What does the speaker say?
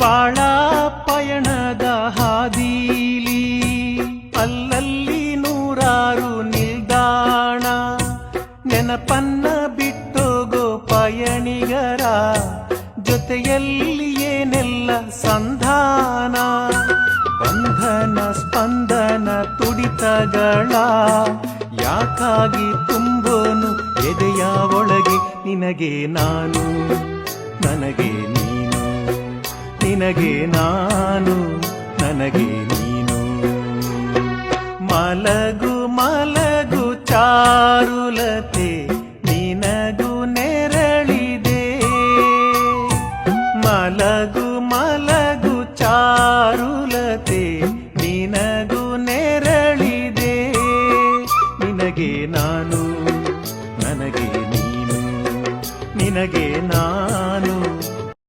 ಬಾಳ ಪಯಣದ ಹಾದೀಲಿ ಅಲ್ಲಲ್ಲಿ ನೂರಾರು ನಿಲ್ದಾಣ ನೆನಪನ್ನ ಬಿಟ್ಟೋಗೋ ಪಯಣಿಗರ ಜೊತೆಯಲ್ಲಿ ಏನೆಲ್ಲ ಸಂಧಾನ ಬಂಧನ ಸ್ಪಂದನ ತುಡಿತಗಳ ಯಾಕಾಗಿ ತುಂಬೋನು ಎದೆಯ ಒಳಗೆ ನಿನಗೆ ನಾನು ನನಗೆ ನೀನು ನಿನಗೆ ನಾನು ನನಗೆ ನೀನು ಮಲಗು ಮಲಗು ಚಾರುಲತೆ ನಿನಗೂ ನೆರಳಿದೆ ಮಲಗು